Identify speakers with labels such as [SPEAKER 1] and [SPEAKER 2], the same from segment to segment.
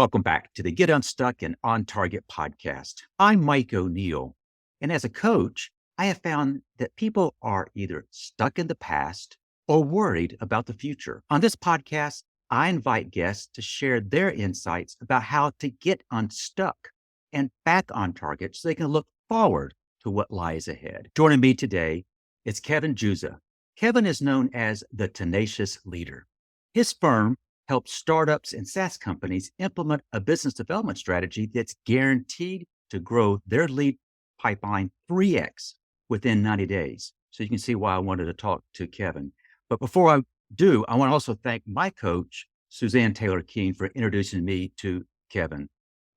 [SPEAKER 1] Welcome back to the Get Unstuck and On Target podcast. I'm Mike O'Neill, and as a coach, I have found that people are either stuck in the past or worried about the future. On this podcast, I invite guests to share their insights about how to get unstuck and back on target so they can look forward to what lies ahead. Joining me today is Kevin Juza. Kevin is known as the Tenacious Leader. His firm helps startups and SaaS companies implement a business development strategy that's guaranteed to grow their lead pipeline 3x within 90 days. So you can see why I wanted to talk to Kevin. But before I do, I want to also thank my coach, Suzanne Taylor-Keene, for introducing me to Kevin.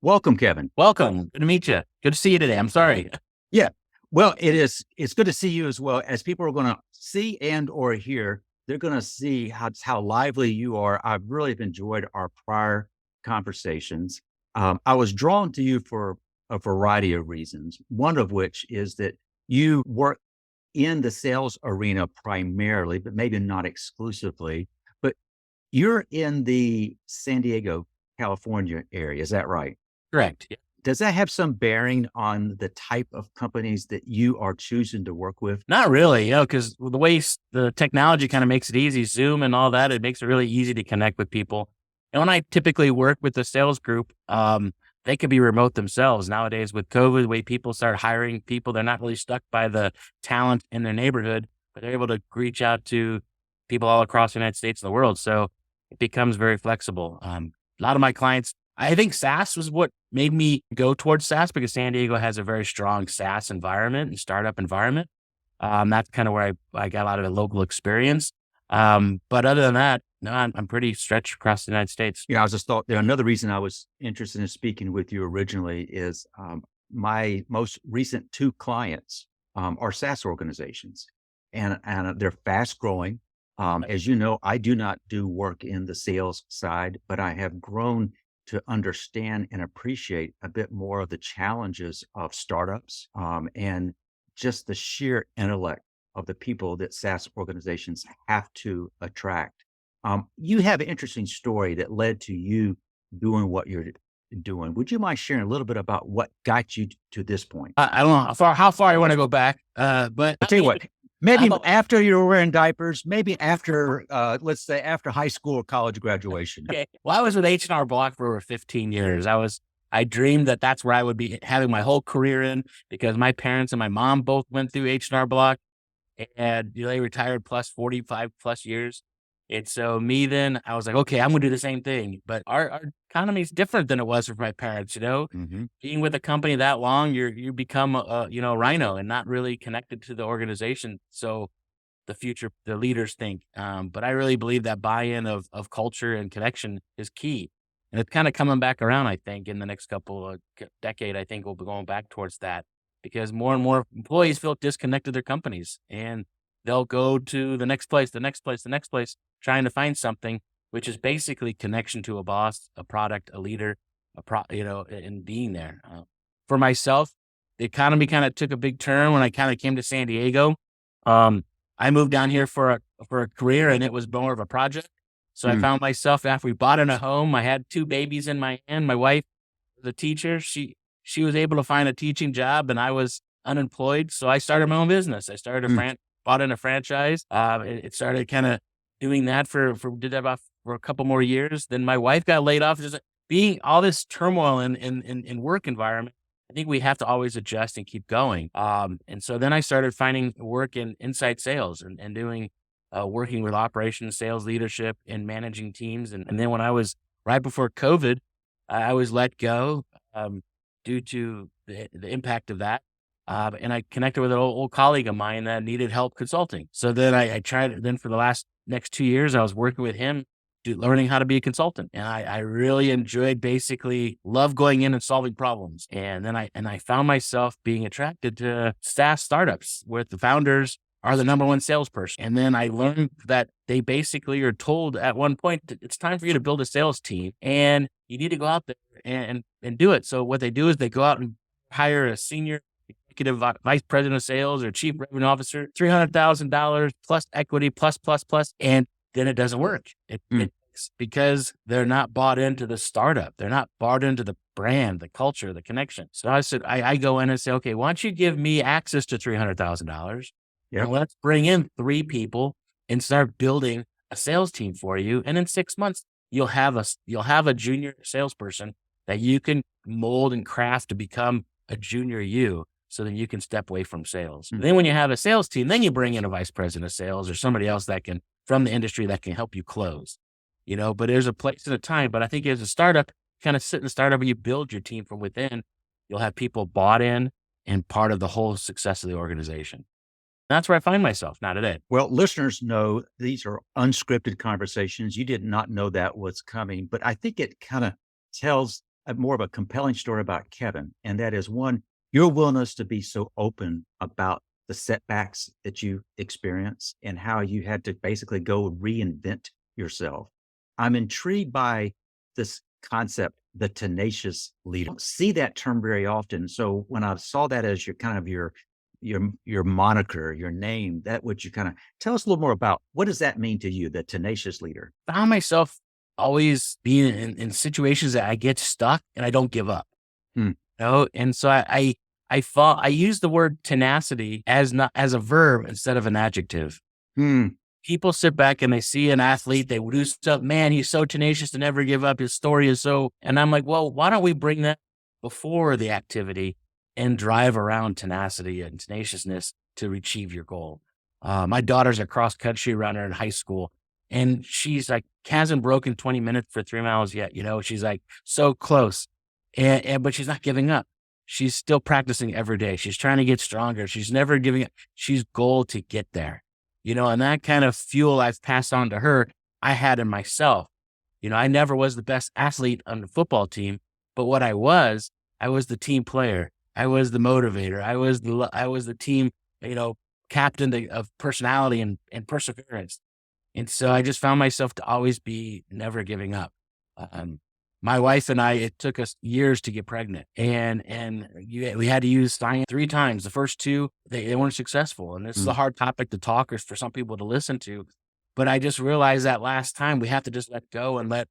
[SPEAKER 1] Welcome, Kevin.
[SPEAKER 2] Welcome. Good to meet you. Good to see you today. I'm sorry.
[SPEAKER 1] Yeah. Well, it's good to see you as well. As people are going to see and or hear, they're going to see how lively you are. I've really enjoyed our prior conversations. I was drawn to you for a variety of reasons, one of which is that you work in the sales arena primarily, but maybe not exclusively. But you're in the San Diego, California area. Is that right?
[SPEAKER 2] Correct. Yeah.
[SPEAKER 1] Does that have some bearing on the type of companies that you are choosing to work with?
[SPEAKER 2] Not really, because the way the technology kind of makes it easy, Zoom and all that, it makes it really easy to connect with people. And when I typically work with the sales group, they could be remote themselves. Nowadays with COVID, the way people start hiring people, they're not really stuck by the talent in their neighborhood, but they're able to reach out to people all across the United States and the world. So it becomes very flexible. A lot of my clients, I think SaaS was what made me go towards SaaS because San Diego has a very strong SaaS environment and startup environment. That's kind of where I got a lot of the local experience. But other than that, no, I'm pretty stretched across the United States.
[SPEAKER 1] Yeah, I was just thought another reason I was interested in speaking with you originally is my most recent two clients are SaaS organizations, and they're fast growing. As you know, I do not do work in the sales side, but I have grown to understand and appreciate a bit more of the challenges of startups and just the sheer intellect of the people that SaaS organizations have to attract. You have an interesting story that led to you doing what you're doing. Would you mind sharing a little bit about what got you to this point?
[SPEAKER 2] I don't know how far I want to go back, but
[SPEAKER 1] I'll tell you what. Maybe after you were wearing diapers, maybe after, let's say after high school or college graduation.
[SPEAKER 2] Okay. Well, I was with H&R Block for over 15 years. I dreamed that that's where I would be having my whole career in because my parents and my mom both went through H&R Block and they retired plus 45 plus years. And so I was like, okay, I'm going to do the same thing. But our economy is different than it was for my parents,
[SPEAKER 1] Mm-hmm.
[SPEAKER 2] Being with a company that long, you become a rhino and not really connected to the organization. So the leaders think. But I really believe that buy-in of culture and connection is key. And it's kind of coming back around, I think, in the next couple of decade, I think we'll be going back towards that because more and more employees feel disconnected their companies and they'll go to the next place, trying to find something, which is basically connection to a boss, a product, a leader, and being there. For myself, the economy kind of took a big turn when I kind of came to San Diego. I moved down here for a career and it was more of a project. So I found myself after we bought in a home, I had two babies in my hand. My wife, the teacher, she was able to find a teaching job and I was unemployed. So I started my own business. I started bought in a franchise. It started kind of doing that did that about for a couple more years. Then my wife got laid off. Just being all this turmoil in work environment, I think we have to always adjust and keep going. And so then I started finding work in inside sales and doing working with operations, sales leadership, and managing teams. And then when I was right before COVID, I was let go due to the impact of that. And I connected with an old colleague of mine that needed help consulting. So then I tried. Then for the next 2 years, I was working with him, learning how to be a consultant. And I really enjoyed, basically love going in and solving problems. And then I found myself being attracted to SaaS startups where the founders are the number one salesperson. And then I learned that they basically are told at one point, it's time for you to build a sales team and you need to go out there and do it. So what they do is they go out and hire a senior executive vice president of sales or chief revenue officer, $300,000 plus equity, plus, and then it doesn't work. It breaks because they're not bought into the startup. They're not bought into the brand, the culture, the connection. So I said, I go in and say, okay, why don't you give me access to $300,000 and
[SPEAKER 1] Yep.
[SPEAKER 2] let's bring in 3 people and start building a sales team for you. And in 6 months, you'll have a junior salesperson that you can mold and craft to become a junior you. So then you can step away from sales.
[SPEAKER 1] Mm.
[SPEAKER 2] Then when you have a sales team, then you bring in a vice president of sales or somebody else that can, from the industry, that can help you close, but there's a place and a time. But I think as a startup, kind of sit in the startup and you build your team from within, you'll have people bought in and part of the whole success of the organization. That's where I find myself now today.
[SPEAKER 1] Well, listeners know these are unscripted conversations. You did not know that was coming, but I think it kind of tells more of a compelling story about Kevin. And that is one, your willingness to be so open about the setbacks that you experience and how you had to basically go reinvent yourself. I'm intrigued by this concept, the tenacious leader. I don't see that term very often. So when I saw that as your kind of your moniker, your name, that would you kind of tell us a little more about what does that mean to you, the tenacious leader?
[SPEAKER 2] Found myself always being in situations that I get stuck and I don't give up.
[SPEAKER 1] Hmm.
[SPEAKER 2] And so I use the word tenacity as a verb instead of an adjective.
[SPEAKER 1] Hmm.
[SPEAKER 2] People sit back and they see an athlete, they do stuff, man, he's so tenacious to never give up. His story is so, and I'm like, well, why don't we bring that before the activity and drive around tenacity and tenaciousness to achieve your goal? My daughter's a cross country runner in high school and she's like, hasn't broken 20 minutes for 3 miles yet. She's like so close but she's not giving up. She's still practicing every day. She's trying to get stronger. She's never giving up. She's goal to get there. And that kind of fuel I've passed on to her, I had in myself. I never was the best athlete on the football team, but what I was the team player. I was the motivator. I was the team, captain of personality and perseverance. And so I just found myself to always be never giving up. My wife and I, it took us years to get pregnant we had to use science 3 times. The first 2, they weren't successful. And this is a hard topic to talk or for some people to listen to. But I just realized that last time we have to just let go and let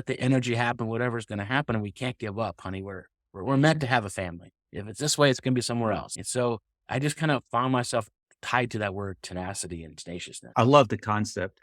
[SPEAKER 2] the energy happen, whatever's going to happen. And we can't give up, honey. We're meant to have a family. If it's this way, it's going to be somewhere else. And so I just kind of found myself tied to that word tenacity and tenaciousness.
[SPEAKER 1] I love the concept.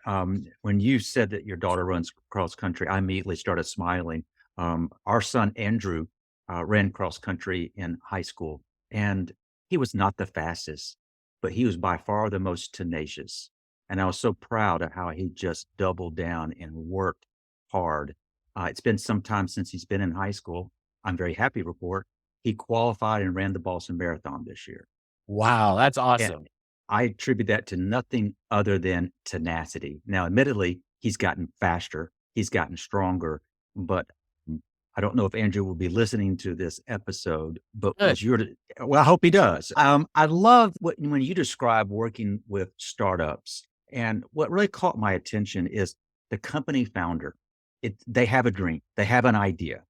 [SPEAKER 1] When you said that your daughter runs cross country, I immediately started smiling. Our son, Andrew, ran cross country in high school, and he was not the fastest, but he was by far the most tenacious. And I was so proud of how he just doubled down and worked hard. It's been some time since he's been in high school. I'm very happy to report he qualified and ran the Boston Marathon this year.
[SPEAKER 2] Wow, that's
[SPEAKER 1] And
[SPEAKER 2] awesome.
[SPEAKER 1] I attribute that to nothing other than tenacity. Now, admittedly, he's gotten faster, he's gotten stronger, but I don't know if Andrew will be listening to this episode, but
[SPEAKER 2] Good.
[SPEAKER 1] as you're, well, I hope he does. I love when you describe working with startups, and what really caught my attention is the company founder. They have a dream, they have an idea,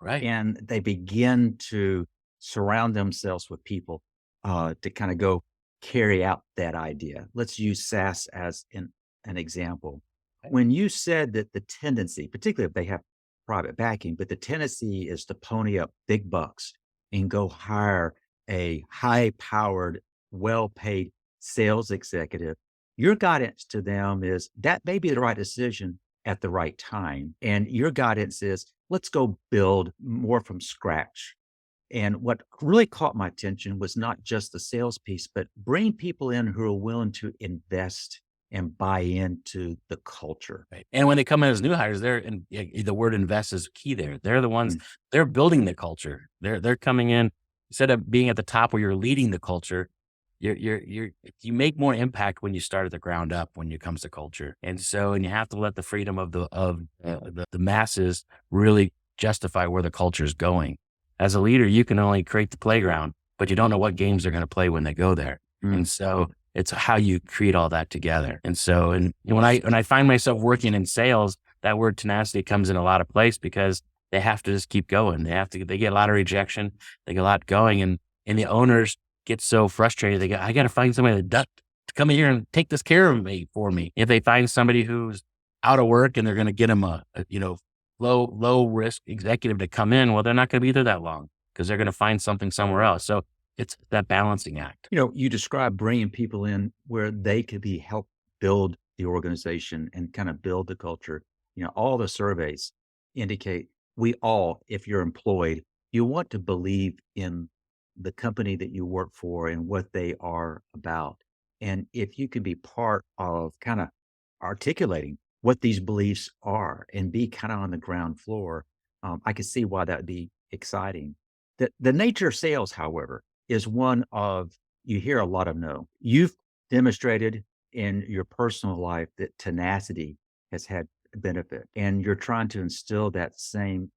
[SPEAKER 2] Right.
[SPEAKER 1] and they begin to surround themselves with people to kind of go carry out that idea. Let's use SaaS as an example. When you said that the tendency, particularly if they have private backing, but the tendency is to pony up big bucks and go hire a high powered, well paid sales executive, your guidance to them is that may be the right decision at the right time. And your guidance is let's go build more from scratch. And what really caught my attention was not just the sales piece, but bring people in who are willing to invest and buy into the culture.
[SPEAKER 2] Right. And when they come in as new hires, the word invest is key there. They're the ones, they're building the culture. They're coming in instead of being at the top where you're leading the culture. You make more impact when you start at the ground up when it comes to culture. And you have to let the freedom of the masses really justify where the culture is going. As a leader, you can only create the playground, but you don't know what games they're going to play when they go there. And so it's how you create all that together. And when I find myself working in sales, that word tenacity comes in a lot of place because they have to just keep going. They get a lot of rejection. They get a lot going and the owners get so frustrated. I got to find somebody to come in here and take this care of me for me. If they find somebody who's out of work and they're going to get them low risk executive to come in, well, they're not going to be there that long because they're going to find something somewhere else. So it's that balancing act.
[SPEAKER 1] You describe bringing people in where they could be help build the organization and kind of build the culture. All the surveys indicate we all, if you're employed, you want to believe in the company that you work for and what they are about. And if you can be part of kind of articulating what these beliefs are and be kind of on the ground floor, I can see why that would be exciting. The nature of sales, however, is one of you hear a lot of no. You've demonstrated in your personal life that tenacity has had benefit, and you're trying to instill that same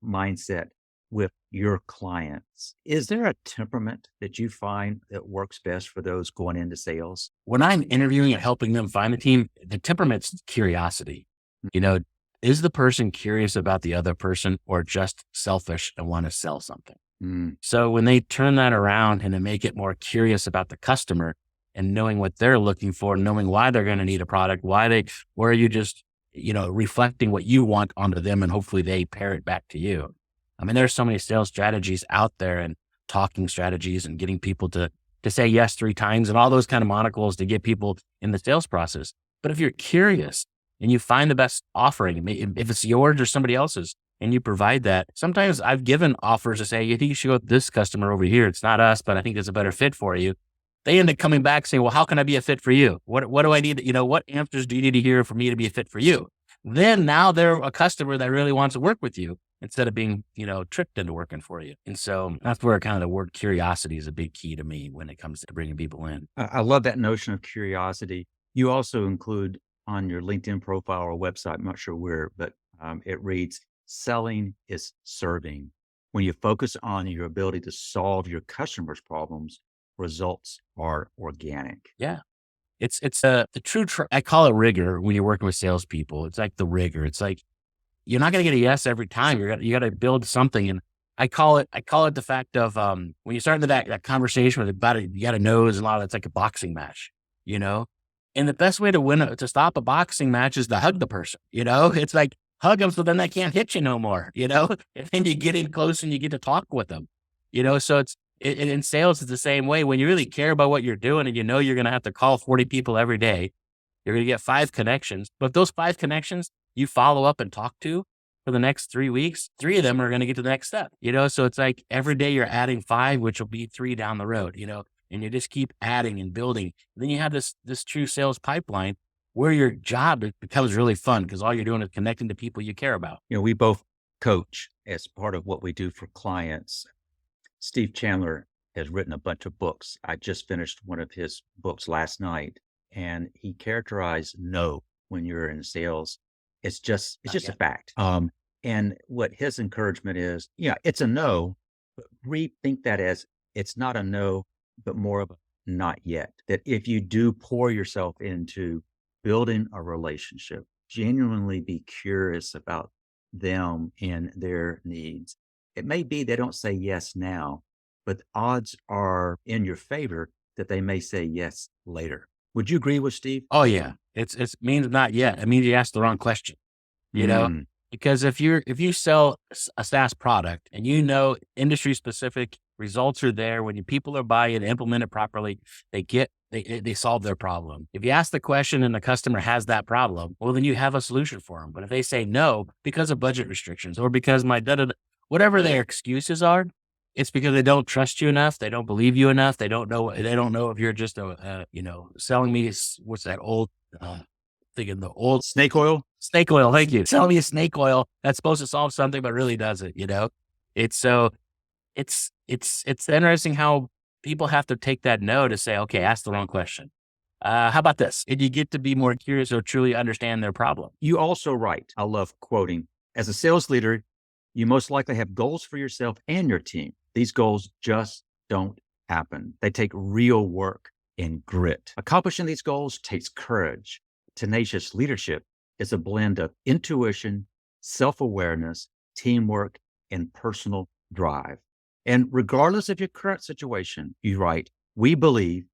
[SPEAKER 1] mindset with your clients. Is there a temperament that you find that works best for those going into sales?
[SPEAKER 2] When I'm interviewing and helping them find the team, the temperament's curiosity. You know, is the person curious about the other person or just selfish and want to sell something?
[SPEAKER 1] Mm,
[SPEAKER 2] So when they turn that around and they make it more curious about the customer and knowing what they're looking for, knowing why they're going to need a product, where are you just, reflecting what you want onto them and hopefully they pair it back to you. I mean, there's so many sales strategies out there and talking strategies and getting people to say yes 3 times and all those kind of monocles to get people in the sales process. But if you're curious and you find the best offering, if it's yours or somebody else's, and you provide that, sometimes I've given offers to say, you think you should go with this customer over here. It's not us, but I think it's a better fit for you. They end up coming back saying, well, how can I be a fit for you? What do I need? What answers do you need to hear for me to be a fit for you? Then now they're a customer that really wants to work with you instead of being, tricked into working for you. And so that's where kind of the word curiosity is a big key to me when it comes to bringing people in.
[SPEAKER 1] I love that notion of curiosity. You also include on your LinkedIn profile or website, I'm not sure where, but it reads, selling is serving. When you focus on your ability to solve your customers' problems, results are organic.
[SPEAKER 2] Yeah. It's the true, I call it rigor when you're working with salespeople. It's like the rigor. It's like, you're not going to get a yes every time. You got to build something. And I call it the fact of, when you start into that conversation with about it, you got to know there's a lot of, it's like a boxing match, you know? And the best way to stop a boxing match is to hug the person, it's like hug them. So then they can't hit you no more, and then you get in close and you get to talk with them, so in sales, it's the same way. When you really care about what you're doing and you're going to have to call 40 people every day, you're going to get 5 connections. But if those 5 connections you follow up and talk to for the next 3 weeks, 3 of them are going to get to the next step, So it's like every day you're adding 5, which will be 3 down the road, and you just keep adding and building. And then you have this true sales pipeline where your job becomes really fun because all you're doing is connecting to people you care about.
[SPEAKER 1] We both coach as part of what we do for clients. Steve Chandler has written a bunch of books. I just finished one of his books last night, and he characterized no when you're in sales. It's just a fact. And what his encouragement is, it's a no, but rethink that as it's not a no, but more of a not yet. That if you do pour yourself into building a relationship, genuinely be curious about them and their needs. It may be they don't say yes now, but odds are in your favor that they may say yes later. Would you agree with Steve?
[SPEAKER 2] Oh yeah. It's means not yet. It means you asked the wrong question, you know?
[SPEAKER 1] Mm,
[SPEAKER 2] Because if you sell a SaaS product and industry specific results are there when people are buying, implement it properly, they solve their problem. If you ask the question and the customer has that problem, well, then you have a solution for them. But if they say no because of budget restrictions or because whatever their excuses are, it's because they don't trust you enough. They don't believe you enough. They don't know if you're just selling me what's that old thinking the old
[SPEAKER 1] snake oil?
[SPEAKER 2] snake oil. Thank you. Selling me a snake oil that's supposed to solve something, but really doesn't, It's so it's interesting how people have to take that no to say, okay, ask the wrong question. How about this? And you get to be more curious or truly understand their problem.
[SPEAKER 1] You also write, I love quoting, as a sales leader, you most likely have goals for yourself and your team. These goals just don't happen. They take real work and grit. Accomplishing these goals takes courage. Tenacious leadership is a blend of intuition, self-awareness, teamwork, and personal drive. And regardless of your current situation, you write, we believe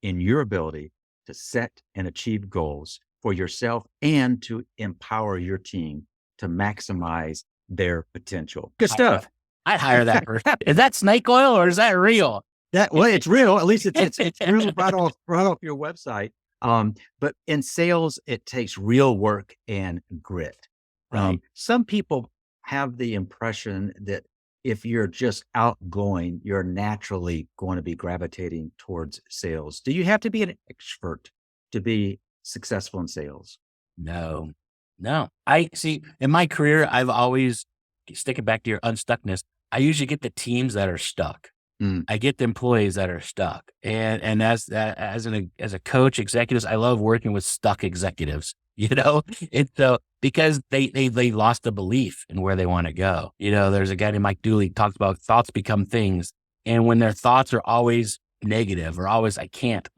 [SPEAKER 1] in your ability to set and achieve goals for yourself and to empower your team to maximize their potential. Good stuff.
[SPEAKER 2] I'd hire that person. Is that snake oil or is that real?
[SPEAKER 1] Well, it's real. At least it's real right off your website. But in sales, it takes real work and grit.
[SPEAKER 2] Right.
[SPEAKER 1] Some people have the impression that if you're just outgoing, you're naturally going to be gravitating towards sales. Do you have to be an expert to be successful in sales?
[SPEAKER 2] No, no. I see in my career, I've always sticking back to your unstuckness. I usually get the teams that are stuck.
[SPEAKER 1] Mm.
[SPEAKER 2] I get the employees that are stuck. And as a coach, executives, I love working with stuck executives, it's so because they lost the belief in where they want to go. There's a guy named Mike Dooley talks about thoughts become things. And when their thoughts are always negative or always, I can't,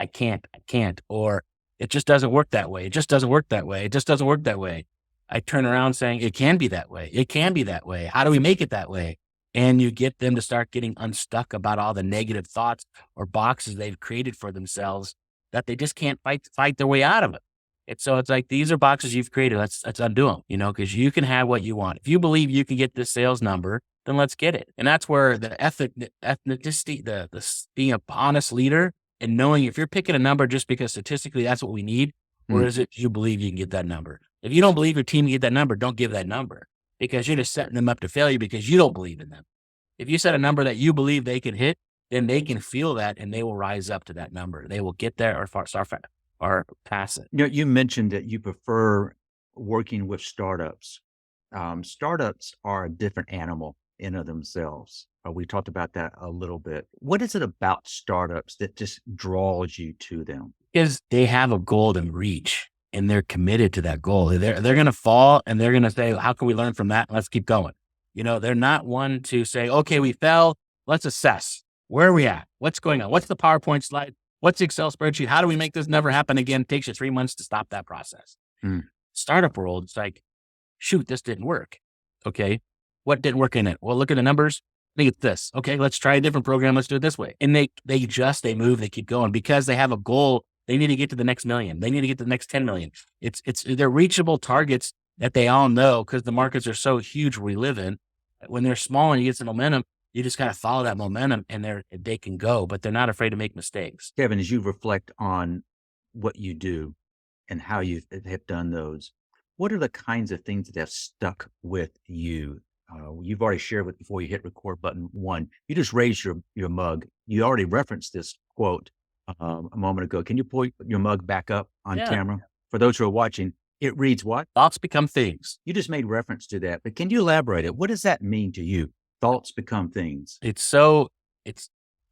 [SPEAKER 2] or it just doesn't work that way. It just doesn't work that way. It just doesn't work that way. I turn around saying, it can be that way. It can be that way. How do we make it that way? And you get them to start getting unstuck about all the negative thoughts or boxes they've created for themselves that they just can't fight their way out of it. And so it's like, these are boxes you've created. Let's undo them, because you can have what you want. If you believe you can get this sales number, then let's get it. And that's where the ethnicity, the being an honest leader and knowing if you're picking a number just because statistically that's what we need, or is it you believe you can get that number? If you don't believe your team can get that number, don't give that number because you're just setting them up to failure because you don't believe in them. If you set a number that you believe they can hit, then they can feel that and they will rise up to that number. They will get there or pass it.
[SPEAKER 1] You mentioned that you prefer working with startups. Startups are a different animal in of themselves. We talked about that a little bit. What is it about startups that just draws you to them?
[SPEAKER 2] Because they have a goal to reach and they're committed to that goal. They're going to fall and they're going to say, how can we learn from that? Let's keep going. They're not one to say, okay, we fell. Let's assess. Where are we at? What's going on? What's the PowerPoint slide? What's the Excel spreadsheet? How do we make this never happen again? It takes you 3 months to stop that process. Startup world, it's like, shoot, this didn't work. Okay. What didn't work in it? Well, look at the numbers. I think it's this. Okay. Let's try a different program. Let's do it this way. And they move, they keep going because they have a goal. They need to get to the next million. They need to get to the next 10 million. They're reachable targets that they all know because the markets are so huge we live in. When they're small and you get some momentum, you just kind of follow that momentum and they can go, but they're not afraid to make mistakes.
[SPEAKER 1] Kevin, as you reflect on what you do and how you have done those, what are the kinds of things that have stuck with you? You've already shared with before you hit record button 1. You just raised your mug. You already referenced this quote a moment ago. Can you pull your mug back up on camera? For those who are watching, it reads what?
[SPEAKER 2] Thoughts become things.
[SPEAKER 1] You just made reference to that, but can you elaborate it? What does that mean to you? Thoughts become things.
[SPEAKER 2] It's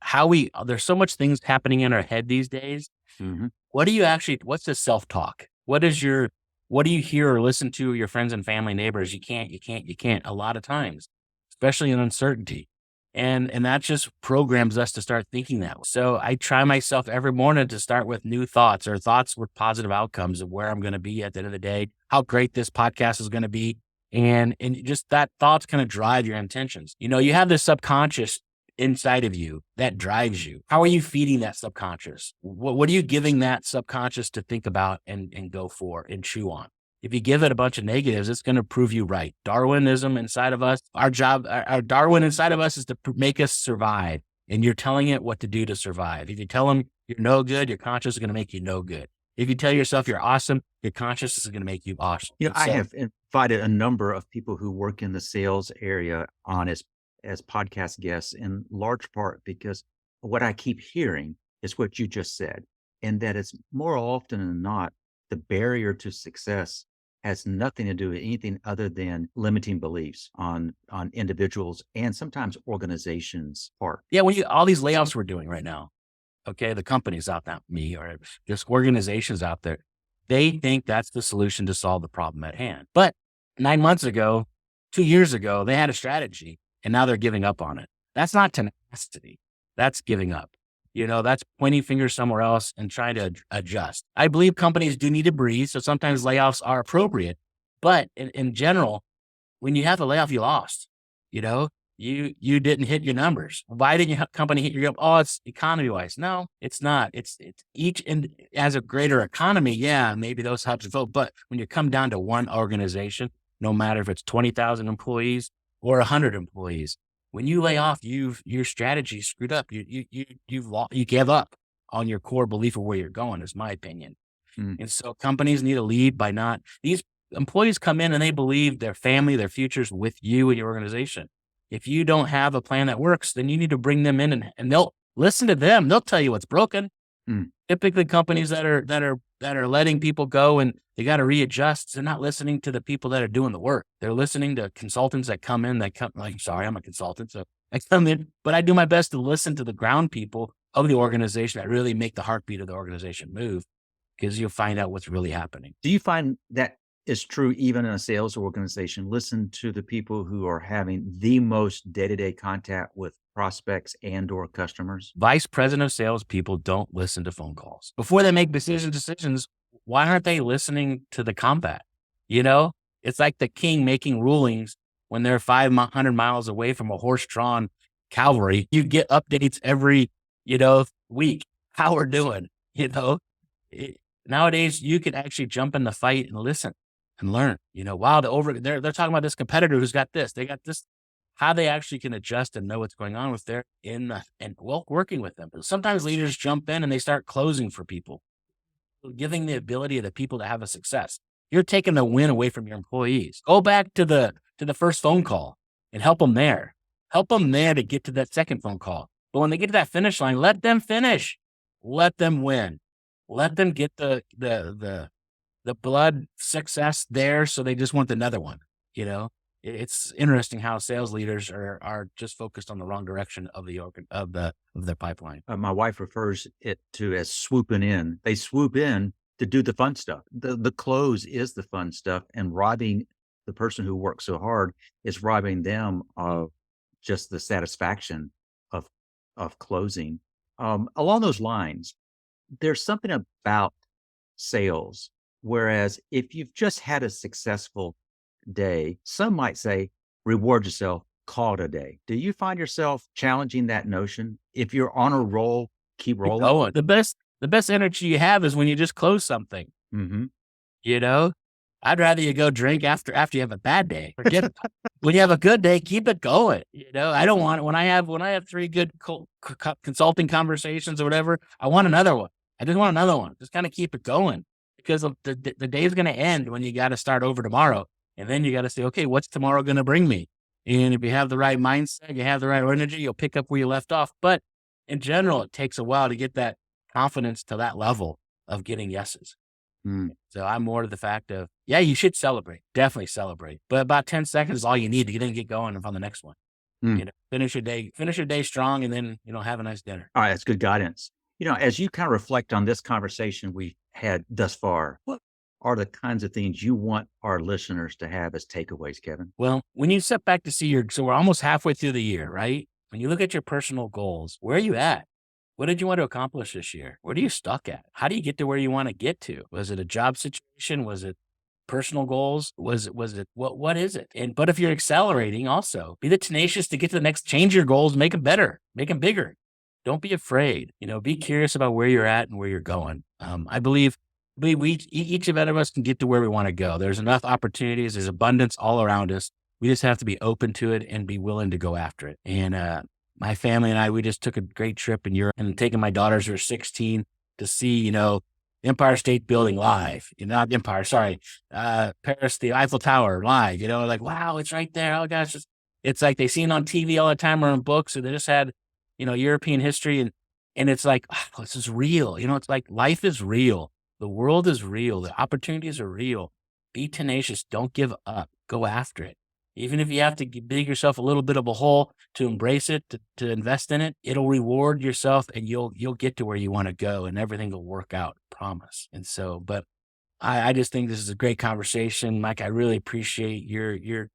[SPEAKER 2] how there's so much things happening in our head these days.
[SPEAKER 1] Mm-hmm.
[SPEAKER 2] What's the self-talk? What do you hear or listen to your friends and family, neighbors? You can't a lot of times, especially in uncertainty. And that just programs us to start thinking that way. So I try myself every morning to start with new thoughts or thoughts with positive outcomes of where I'm going to be at the end of the day, how great this podcast is going to be. And just that thoughts kind of drive your intentions. You have this subconscious inside of you that drives you. How are you feeding that subconscious? What are you giving that subconscious to think about and go for and chew on? If you give it a bunch of negatives, it's going to prove you right. Darwinism inside of us, our Darwin inside of us is to make us survive. And you're telling it what to do to survive. If you tell them you're no good, your conscious is going to make you no good. If you tell yourself you're awesome, your consciousness is going to make you awesome.
[SPEAKER 1] I have invited a number of people who work in the sales area on as podcast guests, in large part because what I keep hearing is what you just said, and that it's more often than not, the barrier to success has nothing to do with anything other than limiting beliefs on individuals and sometimes organizations' part.
[SPEAKER 2] Yeah, all these layoffs we're doing right now, okay, the companies out there, me or just organizations out there, they think that's the solution to solve the problem at hand. But 9 months ago, 2 years ago, they had a strategy and now they're giving up on it. That's not tenacity. That's giving up. That's pointing fingers somewhere else and trying to adjust. I believe companies do need to breathe. So sometimes layoffs are appropriate, but in general, when you have a layoff, you lost, you didn't hit your numbers. Why didn't your company hit your, oh, it's economy wise. No, it's not. It's each, and as a greater economy, yeah, maybe those hubs vote. But when you come down to one organization, no matter if it's 20,000 employees or 100 employees, when you lay off, your strategy screwed up. You gave up on your core belief of where you're going, is my opinion.
[SPEAKER 1] Mm.
[SPEAKER 2] And so companies need to lead by not, these employees come in and they believe their family, their futures with you and your organization. If you don't have a plan that works, then you need to bring them in and they'll listen to them. They'll tell you what's broken.
[SPEAKER 1] Mm.
[SPEAKER 2] Typically companies that are letting people go and they got to readjust, they're not listening to the people that are doing the work. They're listening to consultants that come in, like, sorry, I'm a consultant. So I come in, but I do my best to listen to the ground people of the organization that really make the heartbeat of the organization move, because you'll find out what's really happening.
[SPEAKER 1] Do you find that is true even in a sales organization? Listen to the people who are having the most day-to-day contact with prospects and or customers?
[SPEAKER 2] Vice president of sales people don't listen to phone calls. Before they make decisions, why aren't they listening to the combat? You know, it's like the king making rulings when they're 500 miles away from a horse-drawn cavalry. You get updates every, week, how we're doing, Nowadays, you can actually jump in the fight and listen and learn, wow, they're talking about this competitor who's got this, they got this, how they actually can adjust and know what's going on with their working with them. But sometimes leaders jump in and they start closing for people, giving the ability of the people to have a success. You're taking the win away from your employees. Go back to the first phone call and help them there. Help them there to get to that second phone call. But when they get to that finish line, let them finish. Let them win. Let them get the blood success there, so they just want another one. It's interesting how sales leaders are just focused on the wrong direction of their pipeline.
[SPEAKER 1] My wife refers it to as swooping in. They swoop in to do the fun stuff. The close is the fun stuff, and robbing the person who works so hard is robbing them of just the satisfaction of closing. Along those lines, there's something about sales, whereas if you've just had a successful day, some might say, reward yourself, call it a day. Do you find yourself challenging that notion? If you're on a roll, keep rolling.
[SPEAKER 2] Oh, the best energy you have is when you just close something.
[SPEAKER 1] Mm-hmm.
[SPEAKER 2] I'd rather you go drink after you have a bad day. Forget it. When you have a good day, keep it going. I don't want it when I have 3 good consulting conversations or whatever. I want another one. I just want another one. Just kind of keep it going, because the day is going to end when you got to start over tomorrow. And then you got to say, okay, what's tomorrow going to bring me? And if you have the right mindset, you have the right energy, you'll pick up where you left off. But in general, it takes a while to get that confidence to that level of getting yeses.
[SPEAKER 1] Mm.
[SPEAKER 2] So I'm more to the fact of, yeah, you should celebrate, definitely celebrate. But about 10 seconds is all you need to get going on the next one.
[SPEAKER 1] Mm.
[SPEAKER 2] Finish your day strong, and then, have a nice dinner.
[SPEAKER 1] All right, that's good guidance. As you kind of reflect on this conversation we had thus far, what are the kinds of things you want our listeners to have as takeaways, Kevin?
[SPEAKER 2] Well, when you step back to see so we're almost halfway through the year, right? When you look at your personal goals, where are you at? What did you want to accomplish this year? Where are you stuck at? How do you get to where you want to get to? Was it a job situation? Was it personal goals? Was it what is it? But if you're accelerating, also be the tenacious to get to the next, change your goals, make them better, make them bigger. Don't be afraid, be curious about where you're at and where you're going. I believe each of us can get to where we want to go. There's enough opportunities. There's abundance all around us. We just have to be open to it and be willing to go after it. And, my family and we just took a great trip in Europe, and taking my daughters who are 16 to see, Empire State Building live, not Empire, sorry, Paris, the Eiffel Tower live, like, wow, it's right there. Oh gosh. It's like they see it on TV all the time or in books, or they just had, European history, and it's like, oh, this is real. It's like life is real. The world is real. The opportunities are real. Be tenacious. Don't give up. Go after it. Even if you have to dig yourself a little bit of a hole to embrace it, to invest in it, it'll reward yourself, and you'll get to where you want to go, and everything will work out. Promise. And so, but I just think this is a great conversation, Mike. I really appreciate your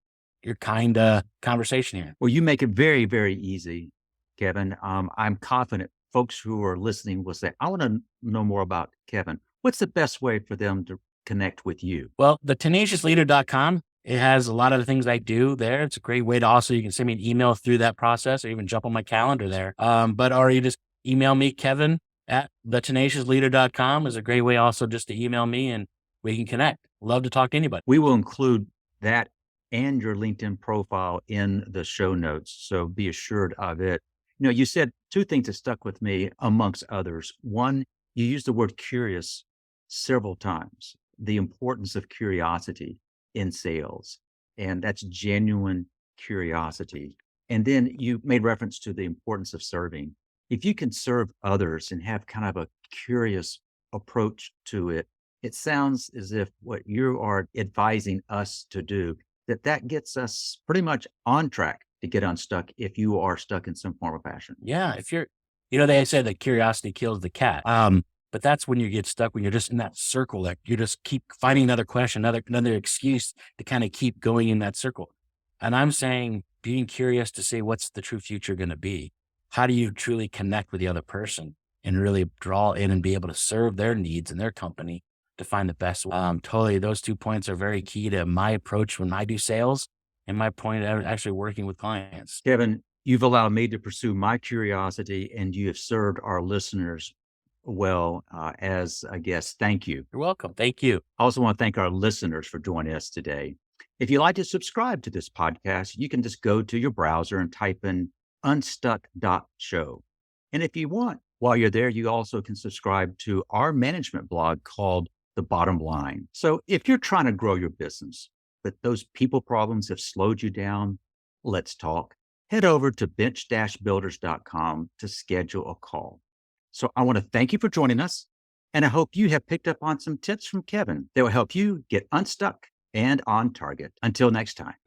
[SPEAKER 2] kind of conversation here.
[SPEAKER 1] Well, you make it very, very easy, Kevin. I'm confident folks who are listening will say, I want to know more about Kevin. What's the best way for them to connect with you?
[SPEAKER 2] Well, the tenaciousleader.com It has a lot of the things I do there. It's a great way to also, you can send me an email through that process or even jump on my calendar there. Or you just email me, Kevin at thetenaciousleader.com is a great way also just to email me and we can connect. Love to talk to anybody.
[SPEAKER 1] We will include that and your LinkedIn profile in the show notes. So be assured of it. You said two things that stuck with me amongst others. One, you used the word curious several times, the importance of curiosity in sales. And that's genuine curiosity. And then you made reference to the importance of serving. If you can serve others and have kind of a curious approach to it, it sounds as if what you are advising us to do, that gets us pretty much on track to get unstuck if you are stuck in some form of passion.
[SPEAKER 2] Yeah, if you're, they said that curiosity kills the cat. But that's when you get stuck, when you're just in that circle, that you just keep finding another question, another excuse to kind of keep going in that circle. And I'm saying being curious to say, what's the true future going to be? How do you truly connect with the other person and really draw in and be able to serve their needs and their company to find the best? Totally. Those 2 points are very key to my approach when I do sales and my point of actually working with clients.
[SPEAKER 1] Kevin, you've allowed me to pursue my curiosity and you have served our listeners well as a guest. Thank you.
[SPEAKER 2] You're welcome. Thank you.
[SPEAKER 1] I also want to thank our listeners for joining us today. If you'd like to subscribe to this podcast, you can just go to your browser and type in unstuck.show. And if you want, while you're there, you also can subscribe to our management blog called The Bottom Line. So if you're trying to grow your business, but those people problems have slowed you down, let's talk. Head over to bench-builders.com to schedule a call. So I want to thank you for joining us. And I hope you have picked up on some tips from Kevin that will help you get unstuck and on target. Until next time.